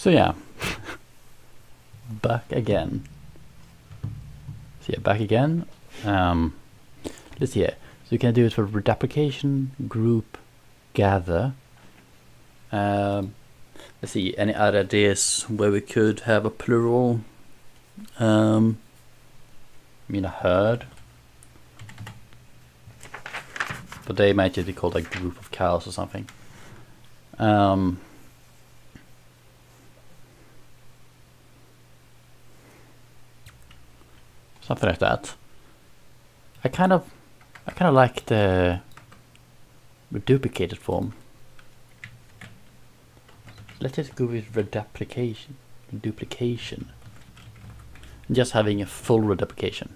So yeah, back again. So yeah, back again. Let's see here. So you can do it for reduplication, group, gather. Let's see, any other ideas where we could have a plural? I mean a herd. But they might just be called like group of cows or something. Something like that. I kind of like the reduplicated form. Let's just go with reduplication. Duplication. Just having a full reduplication.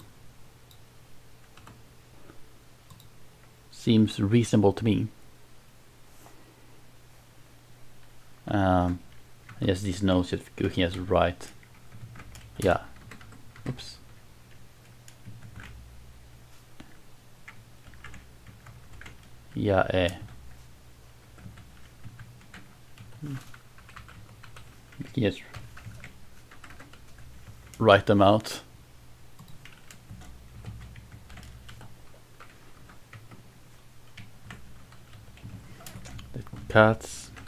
Seems reasonable to me. Yes, these nodes if looking as right. Yeah. Oops. Yeah, yes. Write them out. The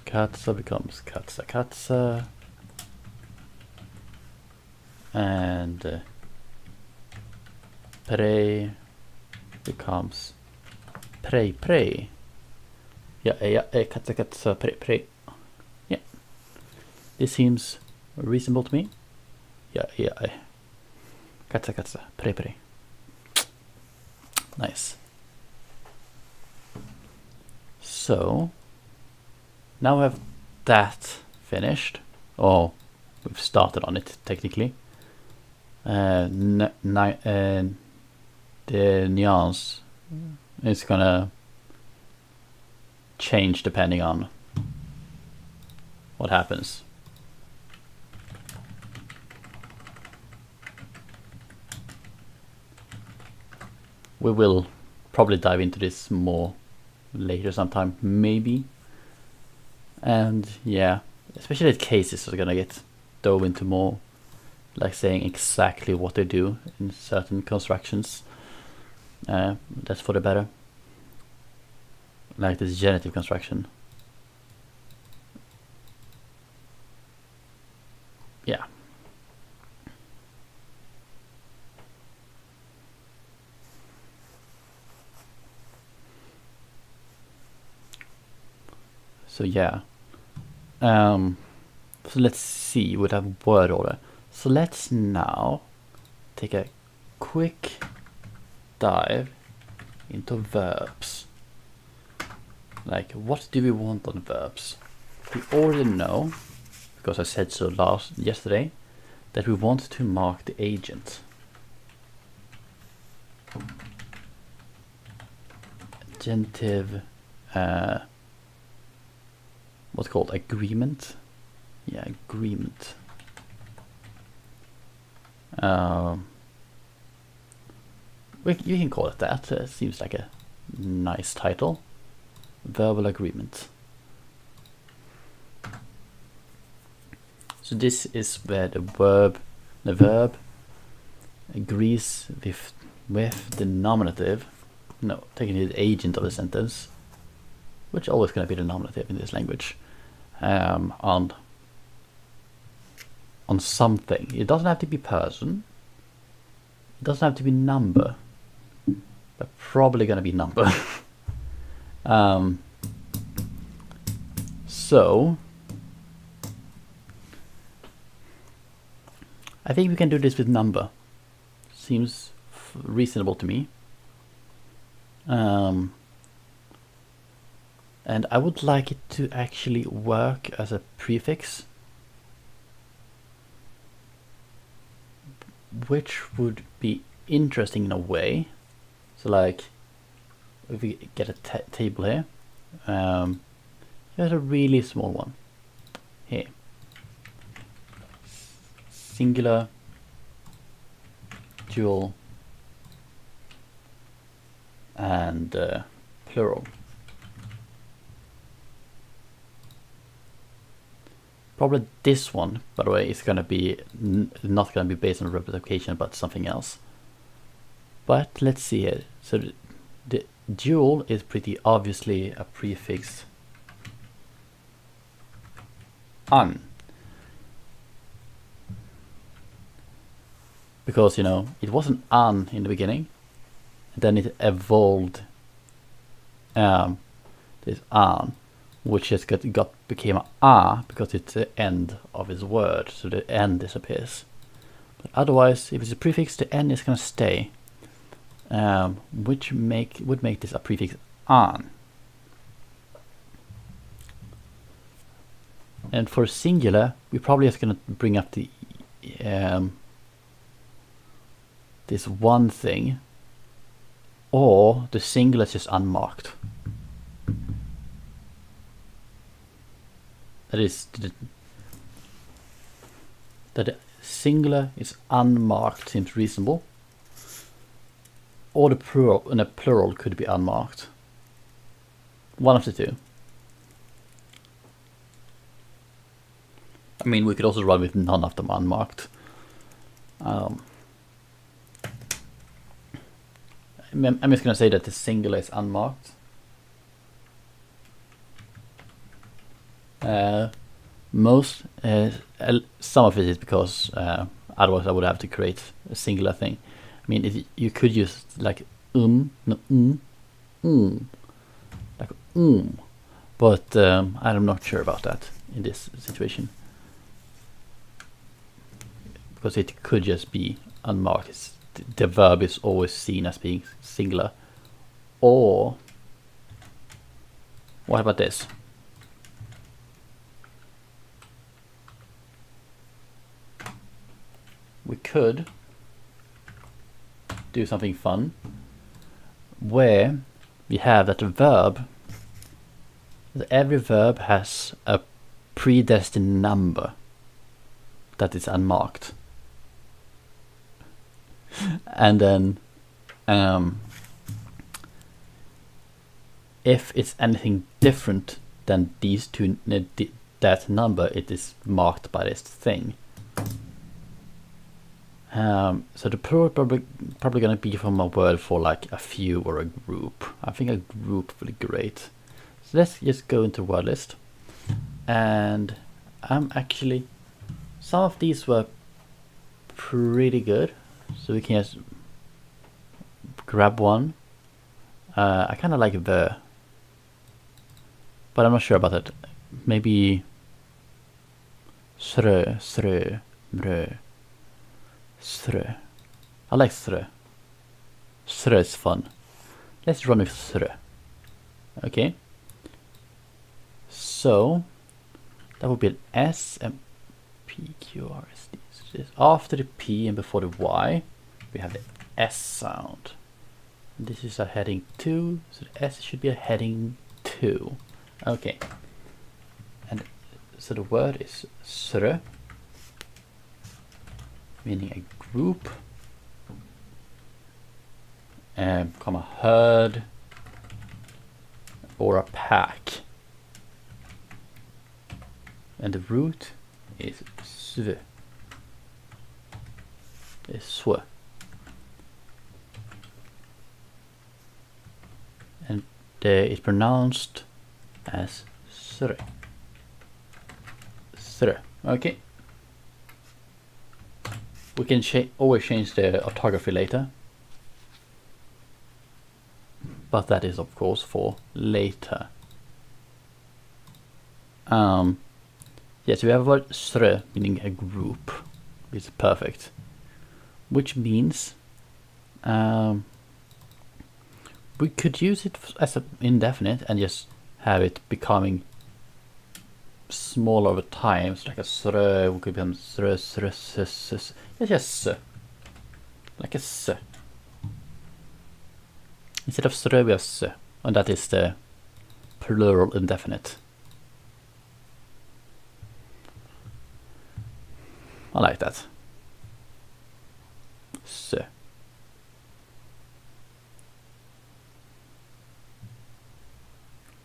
katsa becomes katsa, and prey becomes prey. Yeah, katsa, prey. Yeah, this seems reasonable to me. Yeah, katsa, prey. Nice. So now we have that finished. Oh, we've started on it technically. The nuance is gonna change depending on what happens. We will probably dive into this more later sometime, maybe. And yeah, especially the cases are gonna get dove into more, like saying exactly what they do in certain constructions. That's for the better. Like this genitive construction. Yeah. So yeah. So let's see, we'd have word order. So let's now take a quick dive into verbs. Like, what do we want on verbs? We already know, because I said so yesterday, that we want to mark the agent. Genitive, what's called agreement. Yeah, agreement. You can call it that. Seems like a nice title. Verbal agreement. So this is where the verb agrees with the nominative. No, technically the agent of the sentence, which always gonna be the nominative in this language. On something. It doesn't have to be person. It doesn't have to be number. But probably gonna be number. So I think we can do this with number. Seems reasonable to me. And I would like it to actually work as a prefix, which would be interesting in a way. So like, if we get a table here, here's a really small one. Here, singular, dual, and plural. Probably this one, by the way, is going to be not going to be based on replication, but something else. But let's see here. So the dual is pretty obviously a prefix an, because you know it wasn't an in the beginning, then it evolved this an, which just became a because it's the end of its word, so the n disappears. But otherwise, if it's a prefix, the n is going to stay, which would make this a prefix an. And for singular, we're probably just going to bring up the this one thing, or the singular is just unmarked. That is, that the singular is unmarked seems reasonable, or the plural, and a plural could be unmarked. One of the two. I mean, we could also run with none of them unmarked. I'm just going to say that the singular is unmarked. Some of it is because otherwise I would have to create a singular thing. I mean, you could use like no, like but I'm not sure about that in this situation, because it could just be unmarked. The verb is always seen as being singular. Or what about this? We could do something fun where we have that every verb has a predestined number that is unmarked. And then if it's anything different than these two, that number, it is marked by this thing. So the plural probably going to be from a word for like a few or a group. I think a group would be great. So let's just go into word list, and actually some of these were pretty good, so we can just grab one. I kind of like the, but I'm not sure about it. Maybe srö, mrö. Srö. I like srö. Srö is fun. Let's run with srö. Okay. So that would be an S and P Q R S D. So after the P and before the Y, we have the S sound. And this is a heading 2, so the S should be a heading 2. Okay. And so the word is srö, meaning a group, comma herd, or a pack. And the root is sv. Is sw. And it's pronounced as sr. Sr. Okay. We can always change the orthography later, but that is of course for later. Yes, we have a word srö, meaning a group. It's perfect, which means we could use it as an indefinite and just have it becoming small over time. So like a srö, we could become srö, srö, s. It's just s, like a s. Instead of srö, we have s, and that is the plural indefinite. I like that. S.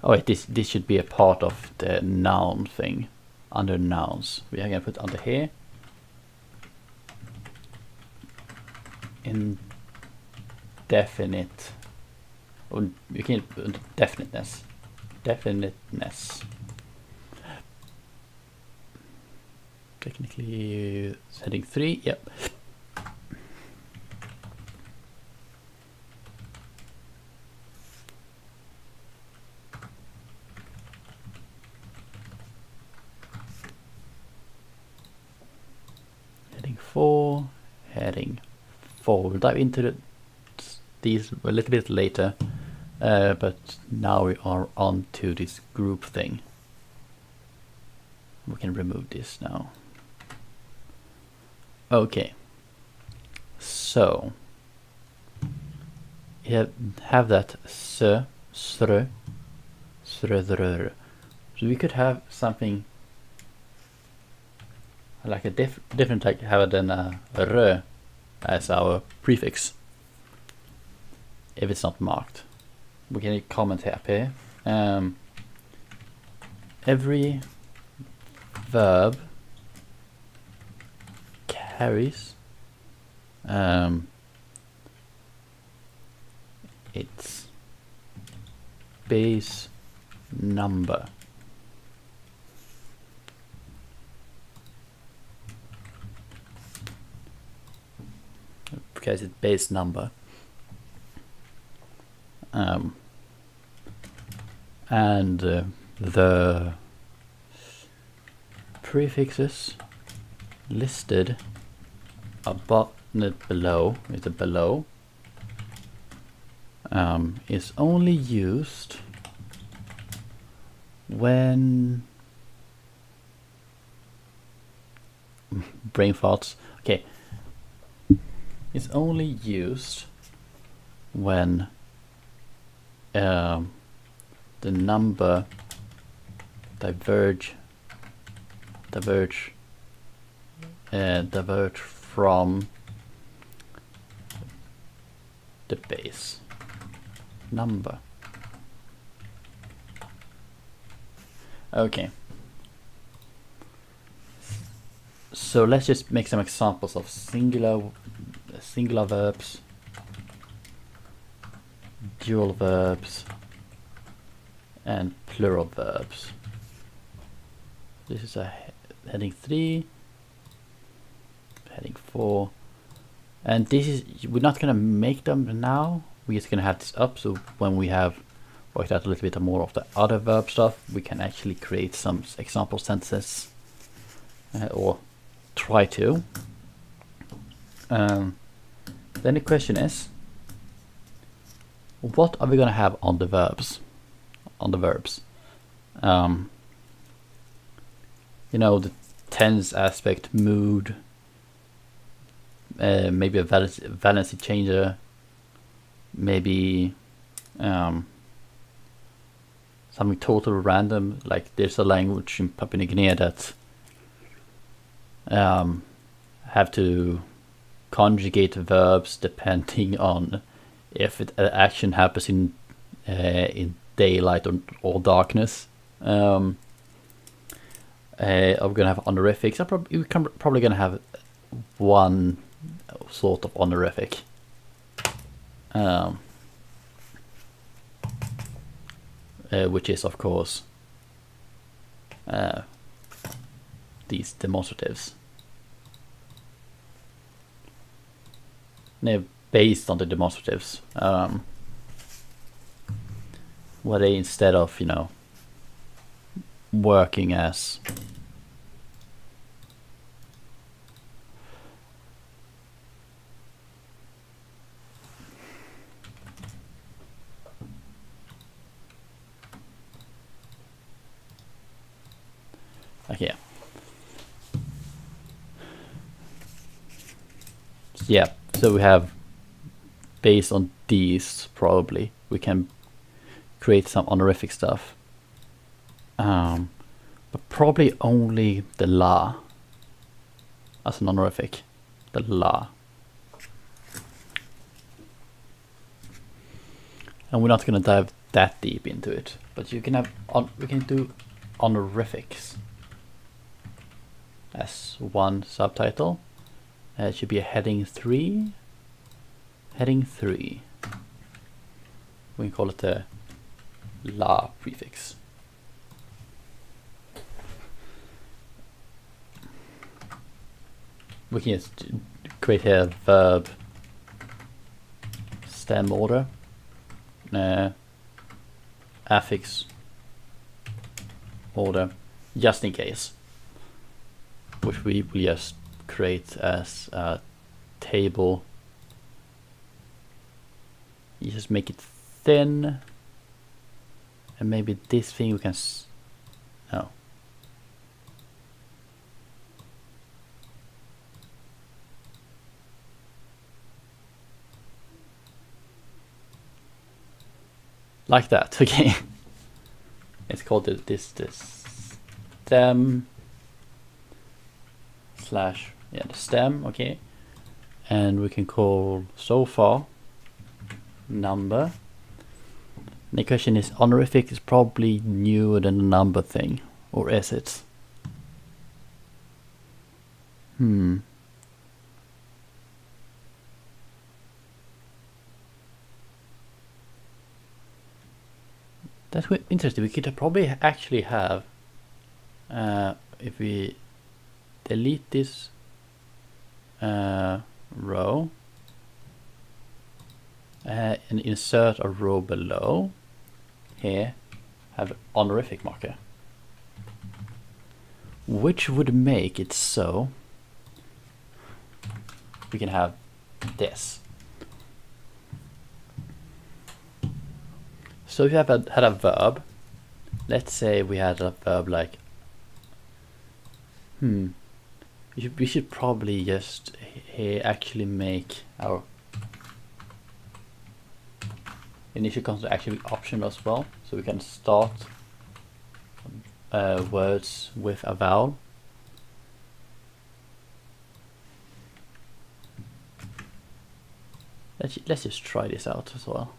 Oh wait, this should be a part of the noun thing. under nouns. We are going to put under here indefinite, or you can put definiteness. Definiteness. Technically heading 3, yep. Heading 4, heading 4. We'll dive into these a little bit later, but now we are on to this group thing. We can remove this now. Okay, so you have that sr, sr, sr. So we could have something like a different type, have than a r as our prefix if it's not marked. We can comment up here. Every verb carries its base number. Because it's base number. And the prefixes listed above below is only used when brain farts. Okay, it's only used when the number diverge from the base number. Okay, so let's just make some examples of singular verbs, dual verbs, and plural verbs. This is a heading 3, heading 4, and this is, we're not gonna make them now. We're just gonna have this up, so when we have worked out a little bit more of the other verb stuff, we can actually create some example sentences, or try to. Then the question is, what are we gonna have on the verbs? You know, the tense aspect, mood, maybe a valency changer, maybe something total random, like there's a language in Papua New Guinea that have to conjugate verbs depending on if action happens in daylight or darkness. I'm gonna have honorifics. We're probably gonna have one sort of honorific. Which is of course these demonstratives. They're based on the demonstratives, where they, instead of, you know, working as okay. Yeah, so we have, based on these, probably we can create some honorific stuff, but probably only the la as an honorific, the la. And we're not going to dive that deep into it, but you can have we can do honorifics. as one subtitle. It should be a heading 3. Heading 3. We can call it the la prefix. We can just create a verb stem order, affix order, just in case, which we will just create as a table. You just make it thin, and maybe this thing we can no. Like that, okay. It's called this stem slash, yeah, the stem, okay. And we can call so far number. And the question is, honorific is probably newer than the number thing, or is it? That's interesting. We could probably actually have, if we delete this row and insert a row below, here have honorific marker, which would make it so we can have this. So if you have had a verb, let's say we had a verb like, we should probably just here actually make our initial consonant actually optional as well, so we can start words with a vowel. Let's just try this out as well.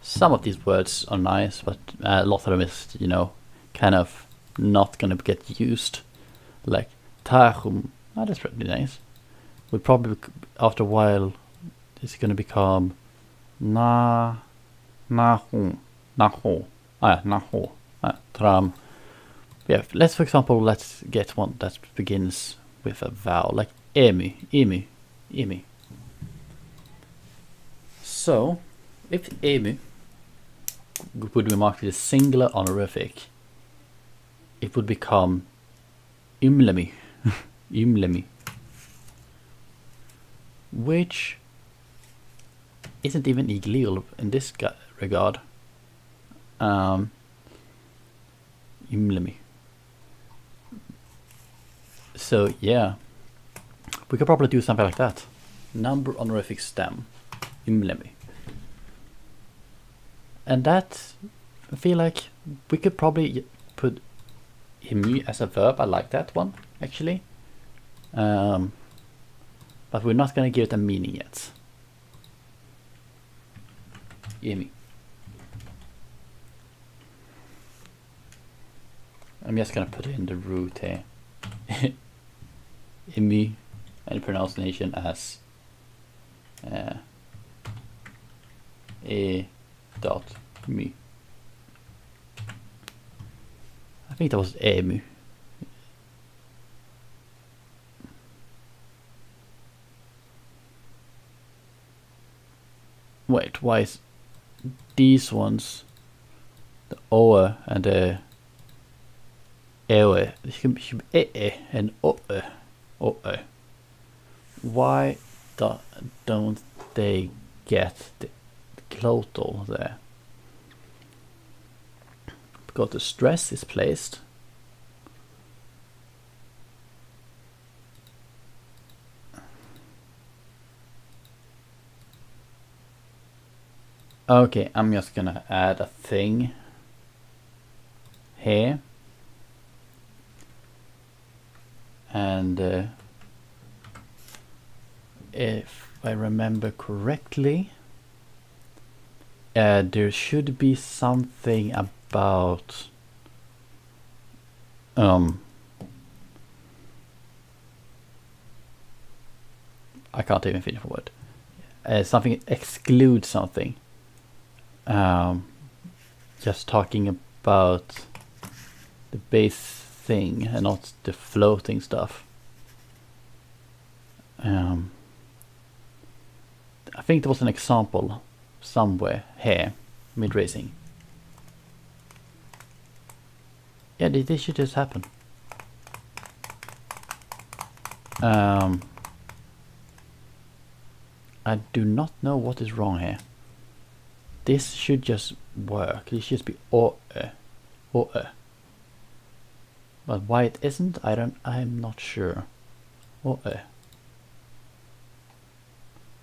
Some of these words are nice, but a lot of them is, you know, kind of not gonna get used. Like tahum, that's pretty nice. We'll probably after a while it's gonna become tram. Yeah, let's for example let's get one that begins with a vowel like emu. So if emu would be marked with a singular honorific, it would become ymlemi, which isn't even illegal in this regard. Ymlemi. So yeah, we could probably do something like that. Number honorific stem, ymlemi. And that, I feel like we could probably put imu as a verb. I like that one, actually. But we're not going to give it a meaning yet. Imu. I'm just going to put in the root here. Imu, and pronunciation as e.me. I think that was emu. Wait, why is these ones, the oe and the ewe, it should be and oe. Why don't they get the glottal there? Because the stress is placed okay. I'm just gonna add a thing here, and if I remember correctly, there should be something about I can't even finish a word. Something excludes something. Just talking about the base thing and not the floating stuff. I think there was an example somewhere here, mid-racing. Yeah, this should just happen. I do not know what is wrong here. This should just work. This should be but why it isn't, I'm not sure.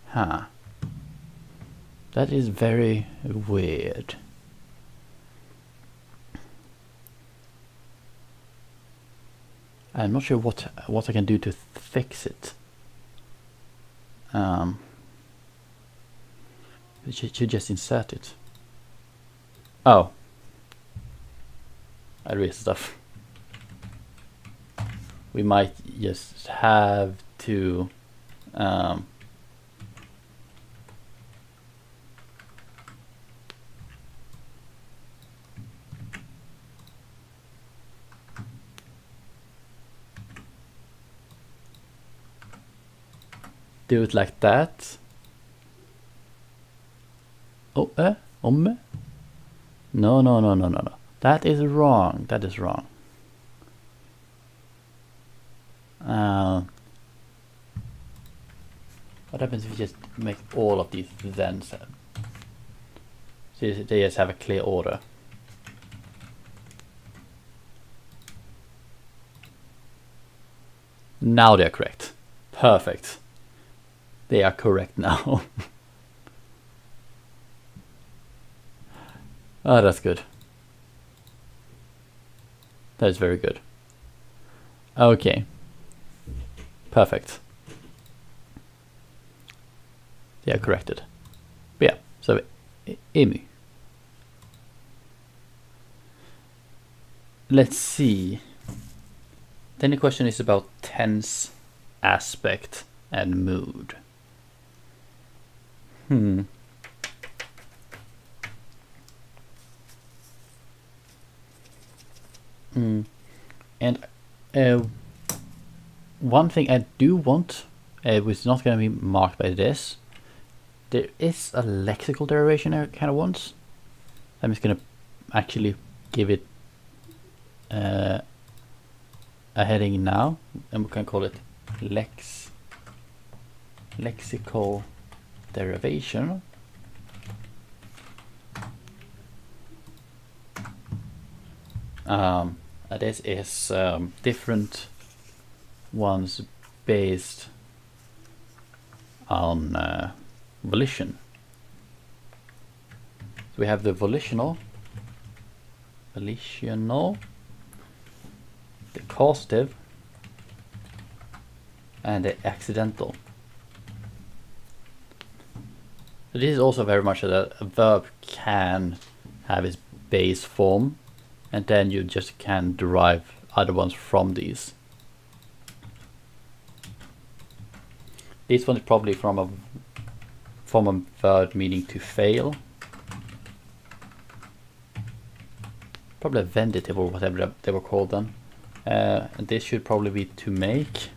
Huh. That is very weird. I'm not sure what I can do to fix it. We should just insert it. Oh. I erased stuff. We might just have to do it like that. No. That is wrong. That is wrong. What happens if you just make all of these then? So they just have a clear order. Now they are correct. Perfect. They are correct now. Oh, that's good. That is very good. Okay. Perfect. They are corrected. But yeah, so emu. Let's see. Then the question is about tense, aspect, and mood. And one thing I do want, which is not going to be marked by this, there is a lexical derivation I kind of want. I'm just going to actually give it a heading now, and we can call it lexical derivation. This is different ones based on volition. So we have the volitional, the causative, and the accidental. So this is also very much that a verb can have its base form, and then you just can derive other ones from these. This one is probably from a verb meaning to fail. Probably a venditive or whatever they were called then. And this should probably be to make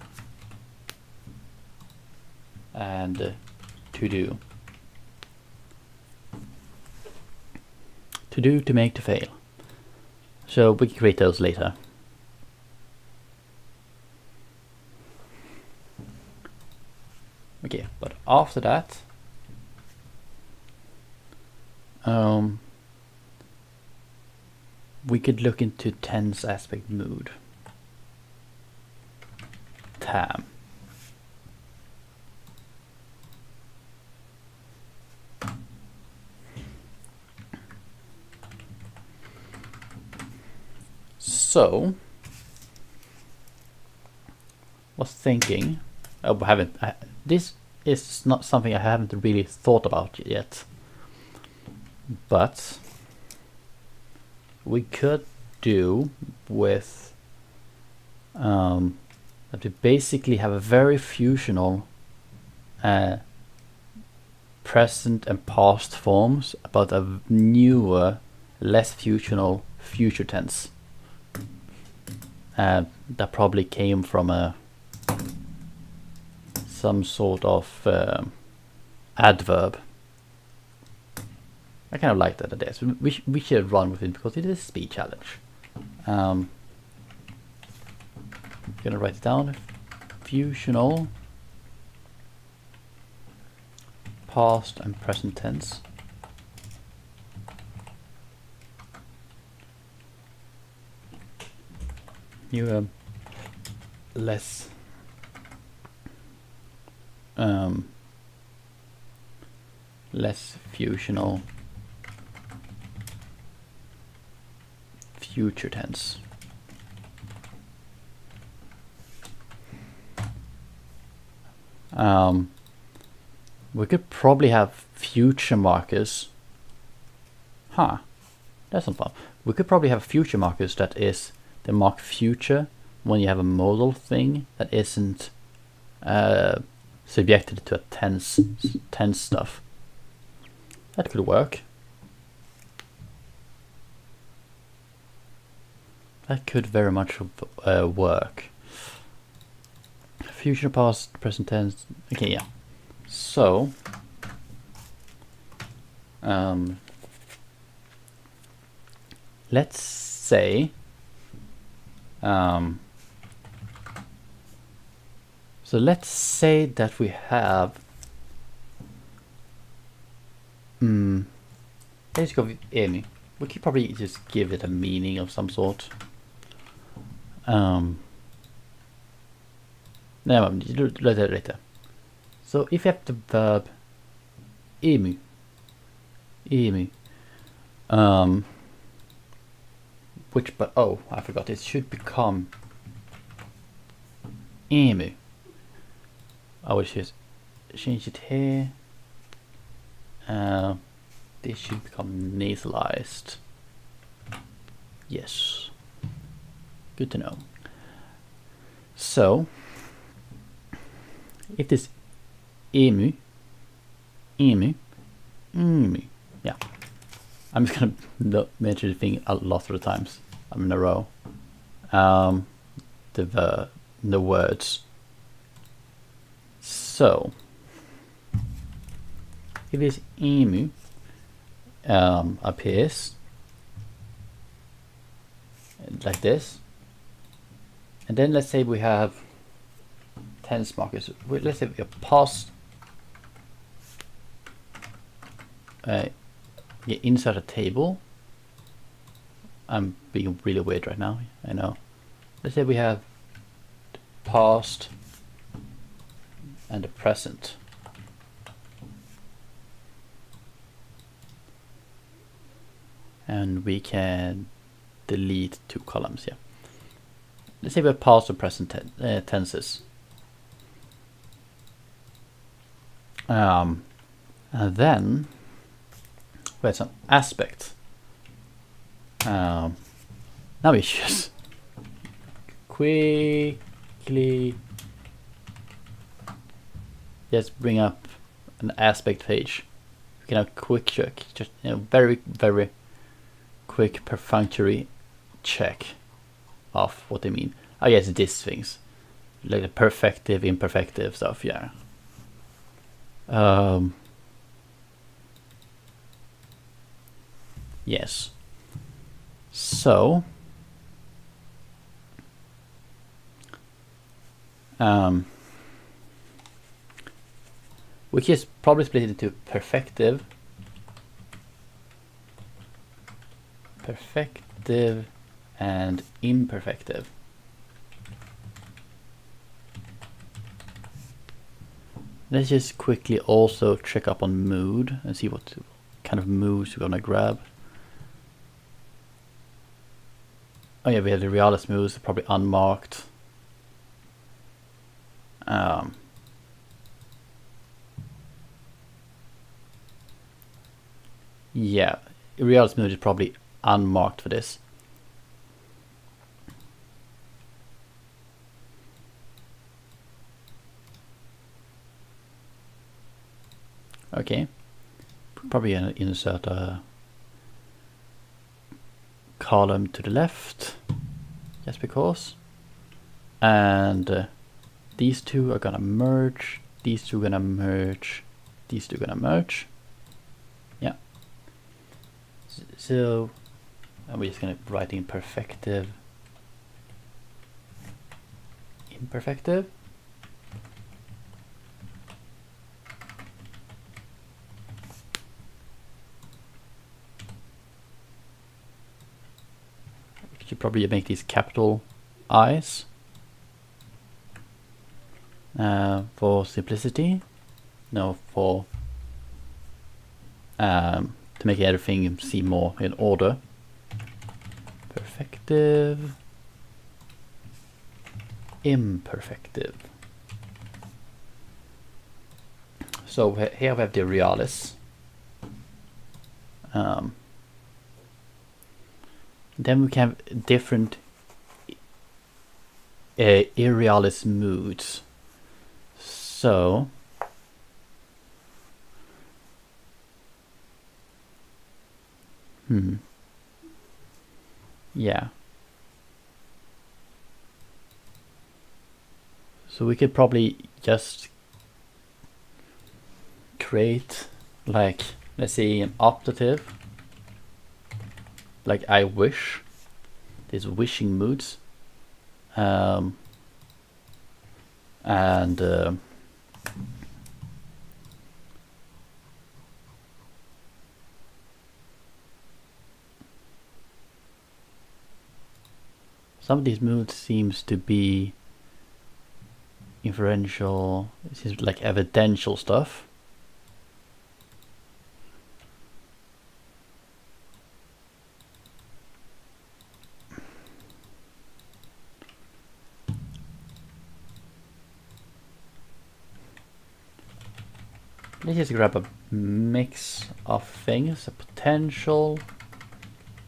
and to do. To do, to make, to fail. So we can create those later. Okay, but after that, we could look into tense, aspect, mood. TAM. So, was thinking, this is not something I haven't really thought about yet, but we could do with that we basically have a very functional present and past forms, but a newer, less functional future tense. That probably came from some sort of adverb. I kind of like that idea. So we should run with it because it is a speed challenge. I'm gonna write it down. Functional past and present tense. You less less functional future tense. We could probably have future markers. That's not fun. We could probably have future markers that is the mark future when you have a modal thing that isn't subjected to a tense stuff. That could work. That could very much work. Future, past, present tense. Okay, yeah. So, let's say, so let's say that we have, let's go with Amy. We could probably just give it a meaning of some sort. No, later. So if you have the verb emu, which, but oh, I forgot, it should become emu. I will just change it here. This should become nasalized. Yes, good to know. So if this emu, yeah, I'm just gonna mention the thing a lot of the times. I'm in a row. The words. So if this emu appears like this, and then let's say we have tense markers. Let's say we have past. Insert a table. I'm being really weird right now, I know. Let's say we have the past and the present. And we can delete 2 columns, yeah. Let's say we have past and present tenses. And then we have some aspect. Now we just quickly just bring up an aspect page. We can have a quick check, just very quick perfunctory check of what they mean. I guess these things, like the perfective, imperfective stuff, yeah. Yes. So which is probably split into perfective and imperfective. Let's just quickly also check up on mood and see what kind of moods we're gonna grab. Oh yeah, we have the realis moods, probably unmarked. Yeah, realis mood is probably unmarked for this. Probably gonna insert a column to the left, just because. And these two are gonna merge. These two are gonna merge. These two are gonna merge. Yeah. So, and we're just gonna write imperfective. Imperfective. You should probably make these capital I's for simplicity. No, for to make everything seem more in order. Perfective. Imperfective. So here we have the realis. Then we can have different irrealis moods. So yeah. So we could probably just create, like, let's say an optative, like I wish, these wishing moods, and some of these moods seems to be inferential. This is like evidential stuff. Let's just grab a mix of things. A potential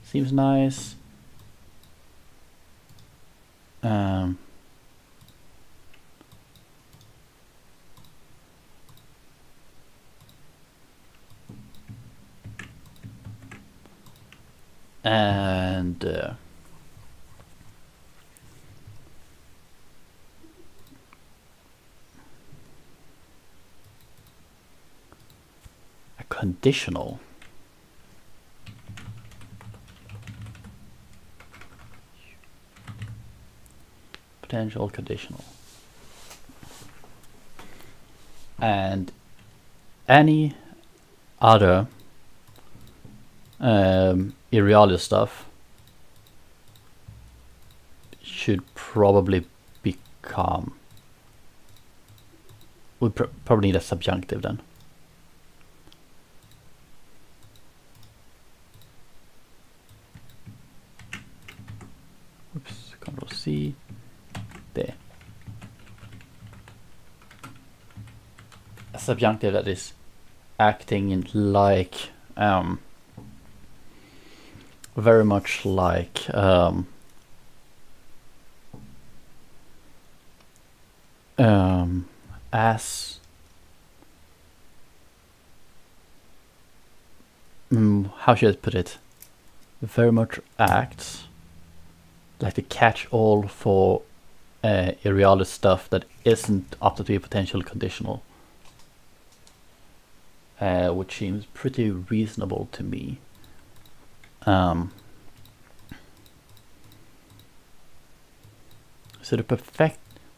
seems nice. And a conditional. Potential conditional. And any other irrealis stuff should probably become, we probably need a subjunctive then. Oops, Control C, there. A subjunctive that is acting like very much like as how should I put it? Very much acts like the catch-all for irrealis stuff that isn't up to be potential conditional, which seems pretty reasonable to me. So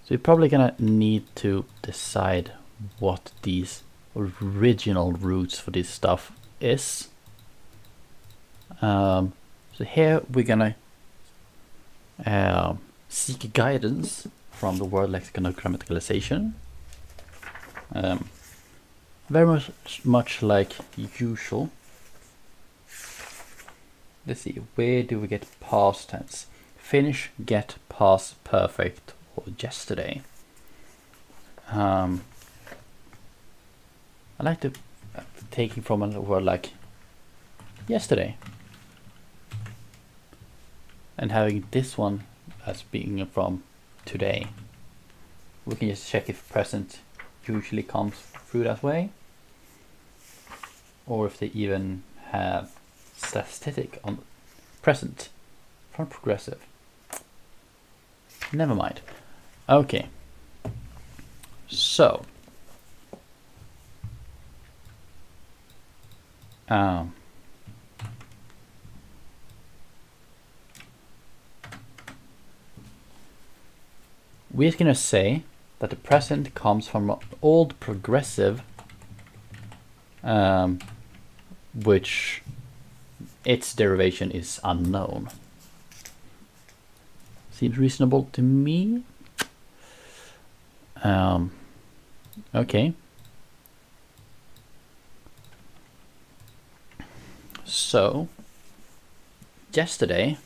you're probably gonna need to decide what these original roots for this stuff is. So here we're gonna seek guidance from the word lexicon of grammaticalization. Very much like usual. Let's see, where do we get past tense? Finish, get, past perfect, or yesterday. I like to take it from a word like yesterday, and having this one as being from today. We can just check if present usually comes through that way. or if they even have statistic on present from progressive. Never mind. Okay. So we're gonna say that the present comes from an old progressive, which its derivation is unknown. Seems reasonable to me. Okay. So yesterday,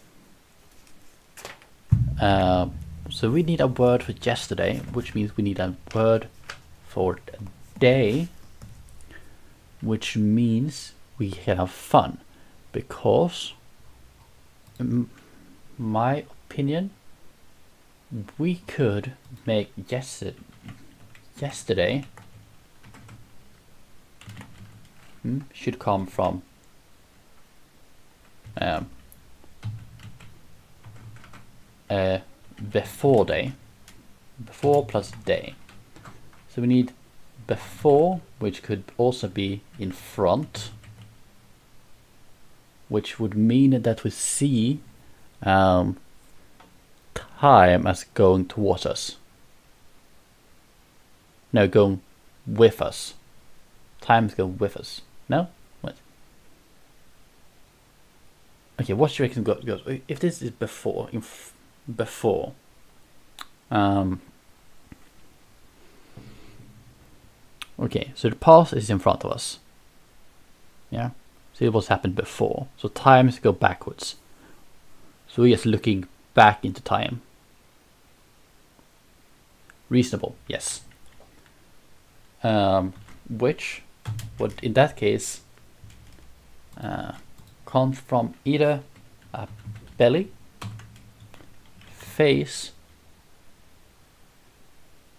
so we need a word for yesterday, which means we need a word for day, which means we can have fun, because in my opinion, we could make yesterday should come from before day, before plus day. So we need before, which could also be in front, which would mean that we see time as going towards us. No, going with us. Time's going with us. No? What? Okay, what do you reckon goes? If this is before, before. Okay, so the past is in front of us. Yeah, see what's happened before. So times go backwards. So we're just looking back into time. Reasonable, yes. Which would in that case come from either a belly, face,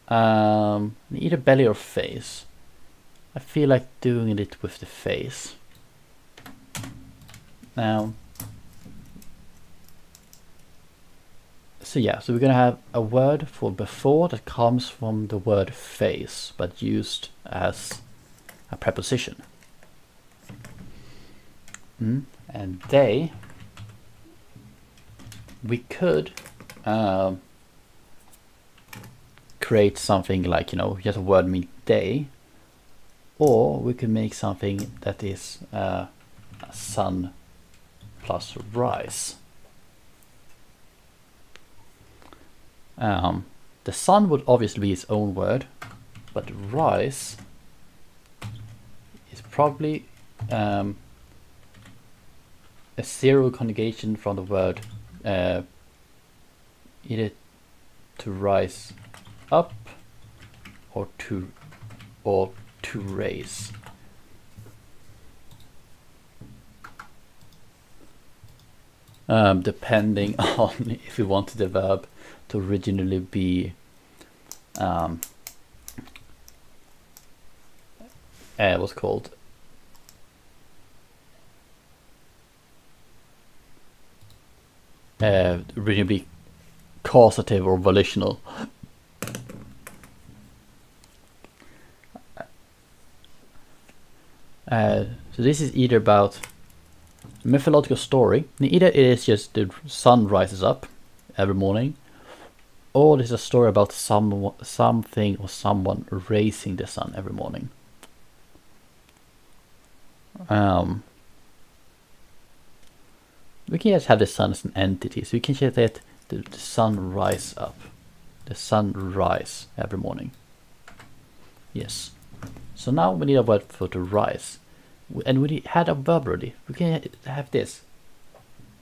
either belly or face. I feel like doing it with the face. Now, so yeah, so we're gonna have a word for before that comes from the word face, but used as a preposition. And they, we could create something like, just a word mean day, or we could make something that is a sun plus rise. The sun would obviously be its own word, but rise is probably a zero conjugation from the word either to rise up or to raise. Depending on if you wanted the verb to originally be what's called originally be causative or volitional. So this is either about mythological story. Either it is just the sun rises up every morning, or there's a story about something or someone raising the sun every morning. We can just have the sun as an entity, so we can just let the sun rise up. The sun rise every morning. Yes. So now we need a word for to rise. And we had a verb already. We can have this.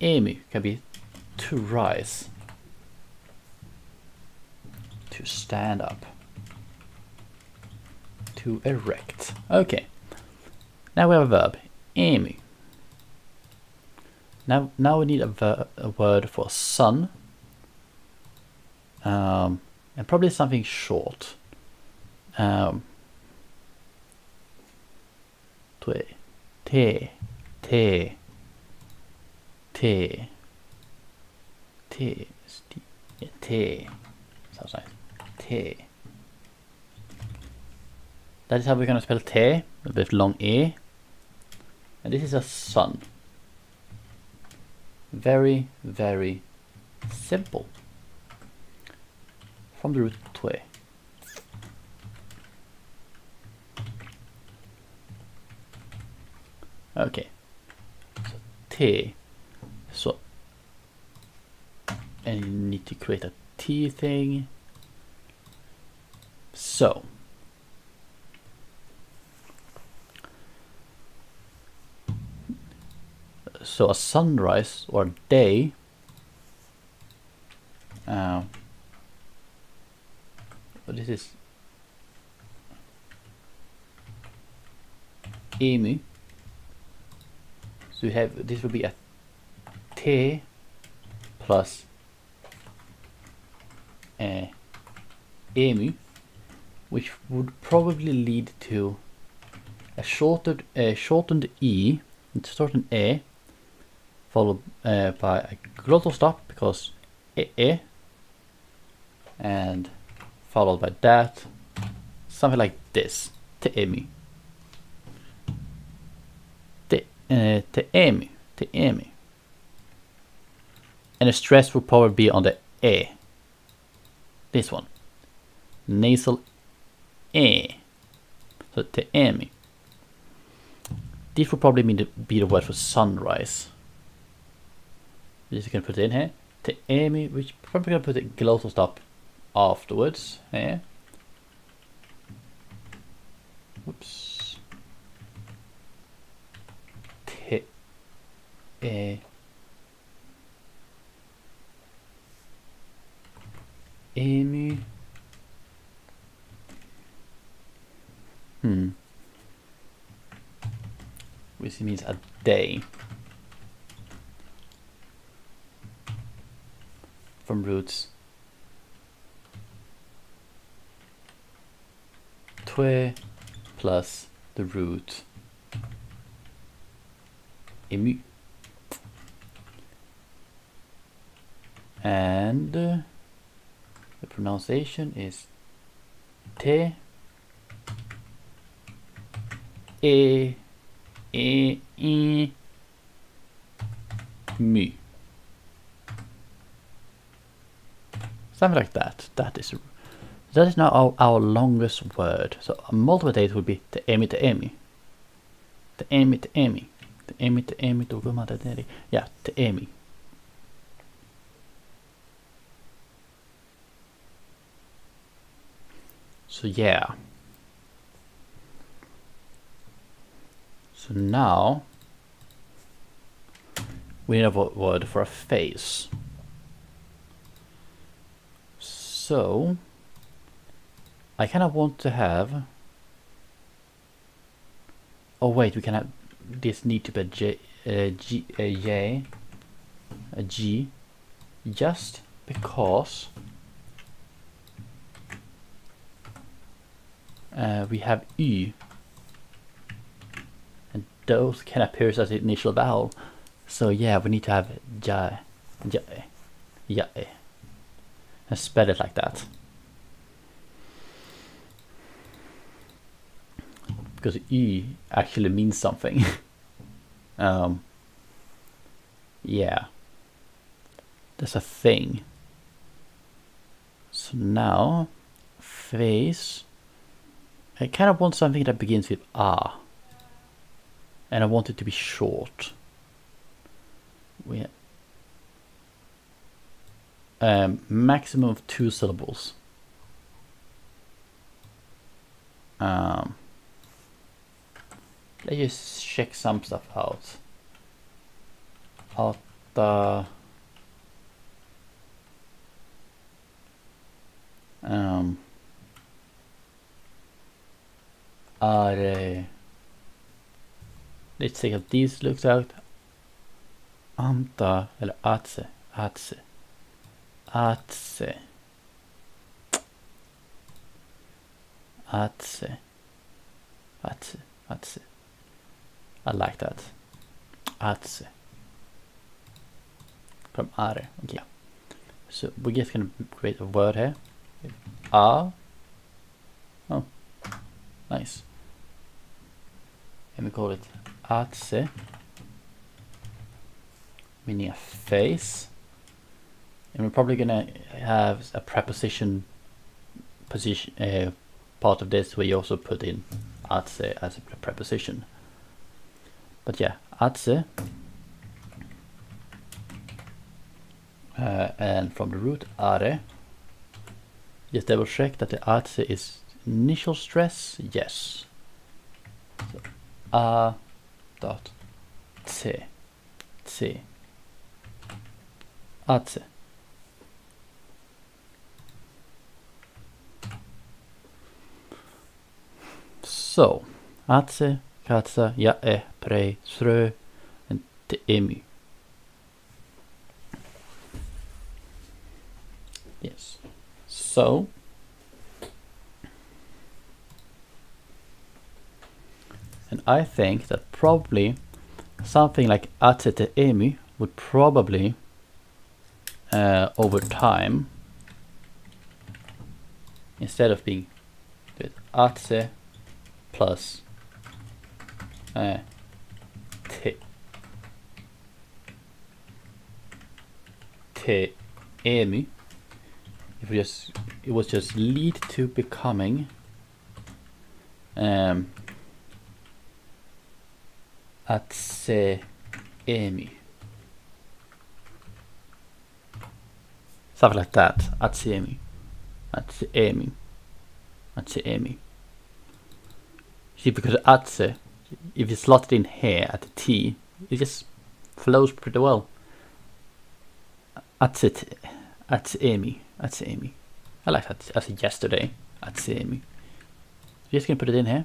Amy can be to rise. To stand up. To erect. Okay. Now we have a verb. Amy. Now we need a word for sun. And probably something short. T, T, T, T, T. Sounds nice. T. That is how we're gonna spell T with long E. And this is a sun. Very, very simple. From the root twe. Okay. So T. So and you need to create a T thing. So a sunrise or day but this is emu, so we have this will be a T plus emu, which would probably lead to a shortened E, shortened A, followed by a glottal stop because and followed by that, something like this, teemi, teemi, teemi, and the stress will probably be on the E, this one, nasal E, so teemi. This will probably be the word for sunrise. Just gonna put it in here. Teemi, which probably gonna put a glottal stop afterwards. Here. Whoops. Emu. Which means a day. From roots twe plus the root emu, and the pronunciation is te mu. Something like that. That is now our longest word. So a multiple would be teemi teemi. Teemi teemi. Teemi teemi tuguma teemi. Yeah, teemi. So yeah. So now we need a word for a face. So I kind of want to have. Oh wait, we can have this need to be a G, just because we have Y, and those can appear as the initial vowel. So yeah, we need to have ja, and spell it like that. Because Y actually means something. Yeah, that's a thing. So now, face. I kind of want something that begins with A, and I want it to be short. We maximum of 2 syllables. Let's just check some stuff out. Are let's see how these looks out. Anta eller atse. I like that. Atse. From are. Okay. So we're just gonna create a word here. Ah. Oh, nice. And we call it atse, meaning a face. And we're probably gonna have a preposition position part of this where you also put in atse as a preposition. But yeah, atse. And from the root are, just double check that the atse is initial stress. Yes. So, dot tse, tse, atse. So, atse, katsa, jae, pre, srö, and te emu. Yes. So, and I think that probably something like atse te emu would probably over time, instead of being with atse plus te emu, if we just, it was just lead to becoming atse emu. Something like that. Atse emu. Atse emu. Atse emu. See, because atse, if you slot it in here at the T, it just flows pretty well. Atse emu. Atse emu. I like that as a yesterday. Atse emu. Just gonna put it in here.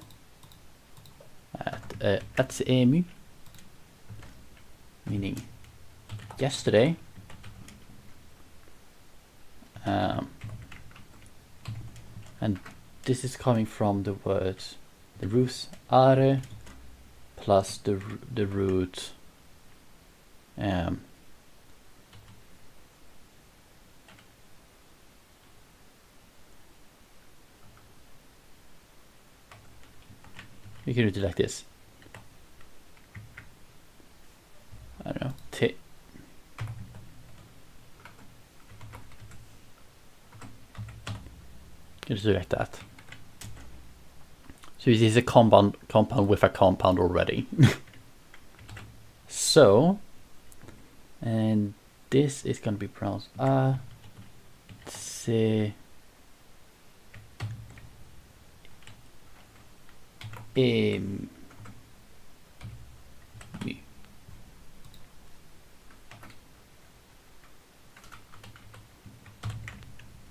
Atse emu, meaning yesterday. And this is coming from the words, the roots are plus the root you can do it like this. I don't know. T. You just do it like that. So it is a compound with a compound already. So, and this is going to be pronounced a se em.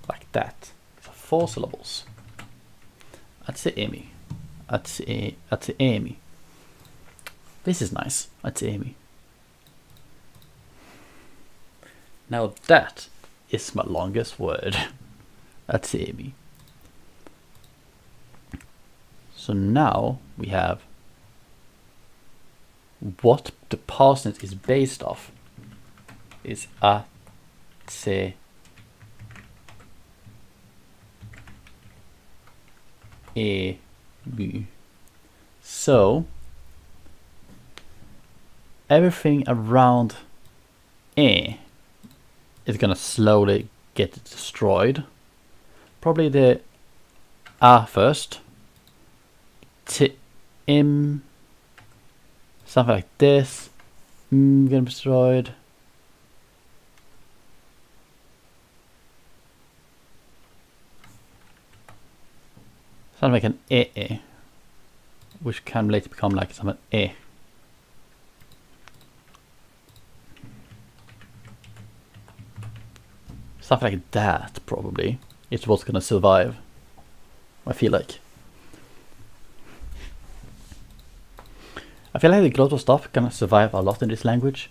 Like that. So 4 syllables. Atse emi. Atse emi. This is nice. Atse emi. Now that is my longest word. Atse emi. So now we have what the parsnip is based off is atse emu. So everything around e is gonna slowly get destroyed. Probably the a first. Im, something like this, gonna be destroyed. Something like an e, which can later become like something e. Something like that probably is what's gonna survive, I feel like. I feel like the glottal stop can survive a lot in this language,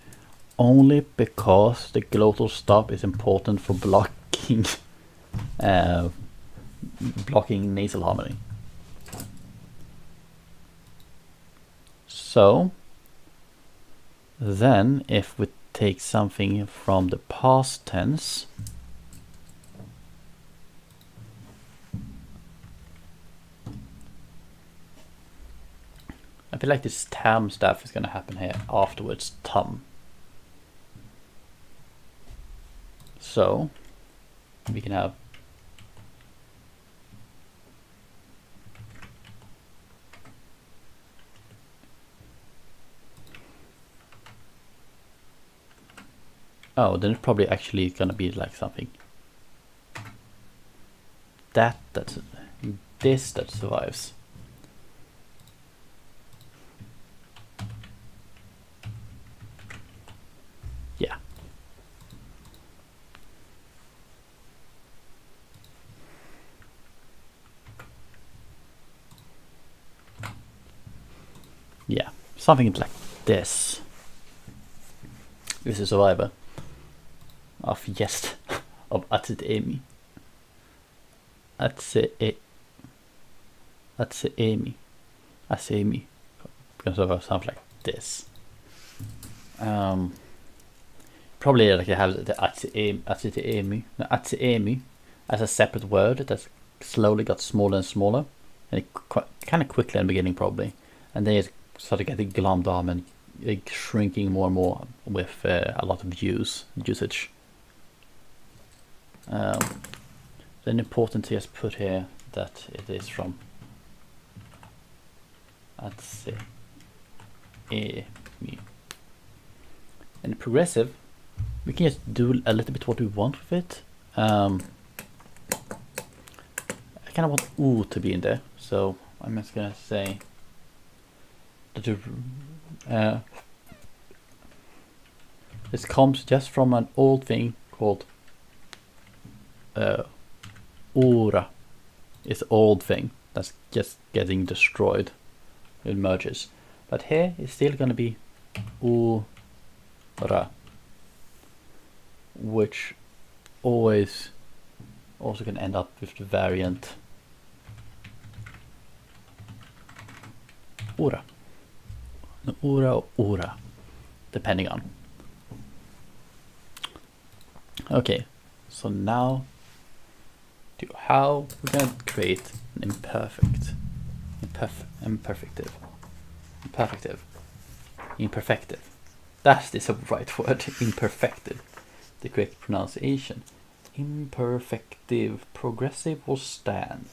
only because the glottal stop is important for blocking blocking nasal harmony. So Then if we take something from the past tense, I feel like this tam stuff is going to happen here afterwards, tum. So we can have then it's probably actually going to be like something that's this that survives. Yeah. Yeah, something like this. This is a survivor of yes of Atse-Emi. Atse-Emi. Because of something like this. Probably like I have the Atse-Emi as a separate word that slowly got smaller and smaller, and it kind of quickly in the beginning probably, and then it started getting glommed down and shrinking more and more with a lot of usage. Then important to just put here that it is from Atse-Emi. And progressive, we can just do a little bit what we want with it. I kind of want oo to be in there, so I'm just gonna say that this comes just from an old thing called ora. It's an old thing that's just getting destroyed. It merges, but here it's still gonna be ora, which always also can end up with the variant ora. Ora or ora, depending on. Okay, so now how we're gonna create an imperfective. That is the right word, imperfective. The correct pronunciation. Imperfective, progressive or stand.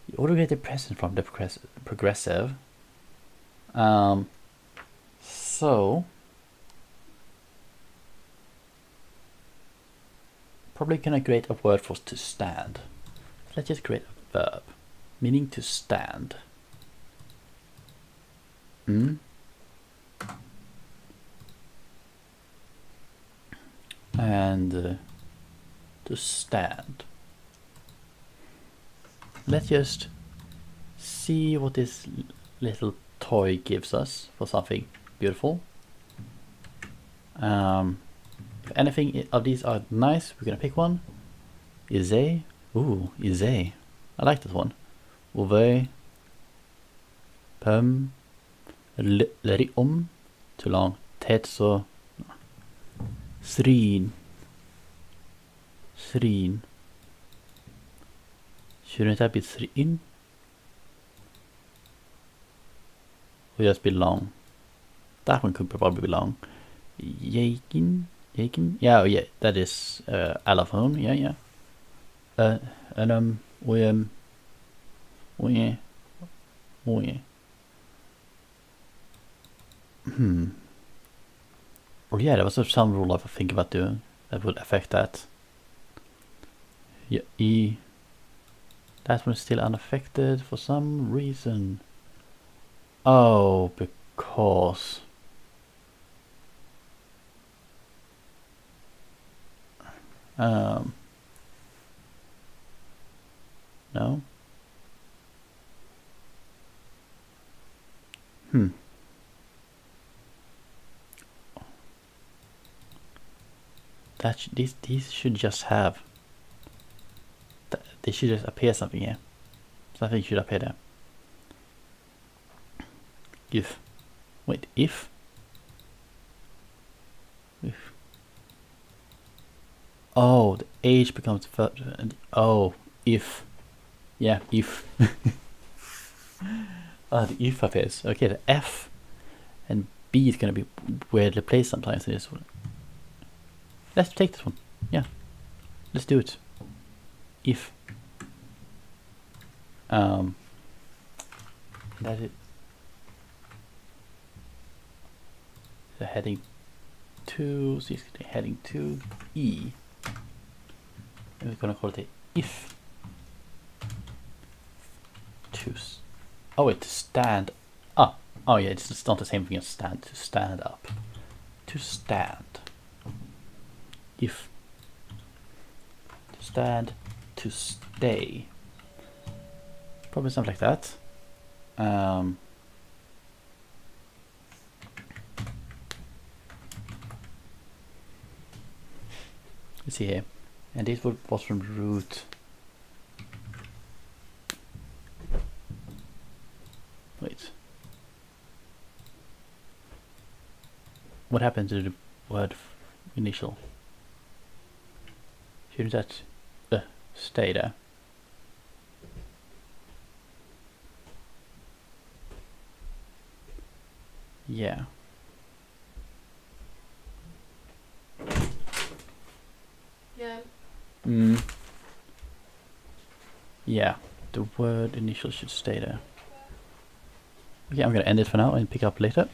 You already get the present from the progressive. So probably gonna create a word for to stand. Let's just create a verb meaning to stand. And to stand. Let's just see what this little toy gives us for something beautiful. If anything of these are nice, we're gonna pick one. Ize. Ooh, Ize. I like this one. Ove. Pum. Leriom. Too long. Tetso. Srin. Shouldn't that be Srin? Would just be long. That one could probably be long. Yakin? Yeah, yeah, that is allophone. Yeah. Oh yeah, there was some rule I think about doing that would affect that. Yeah, that one is still unaffected for some reason. Oh, because no. That these should just have. They should just appear something here. Something should appear there. If Oh, the H becomes further, and oh, if. Yeah, if. Ah, the if appears. Okay, the F and B is gonna be weirdly placed sometimes in this one. Let's take this one. Yeah, let's do it. If. That is the heading 2, so it's heading 2 E. And we're gonna call it a if. Oh wait, to stand. Oh yeah, it's not the same thing as stand. To stand up. To stand. If. To stand. To stay. Probably something like that. Let's see here. And this was from root. Wait. What happened to the word initial? Shouldn't that stay there? Yeah. Yeah. Yeah, the word initial should stay there. Okay, I'm gonna end it for now and pick up later.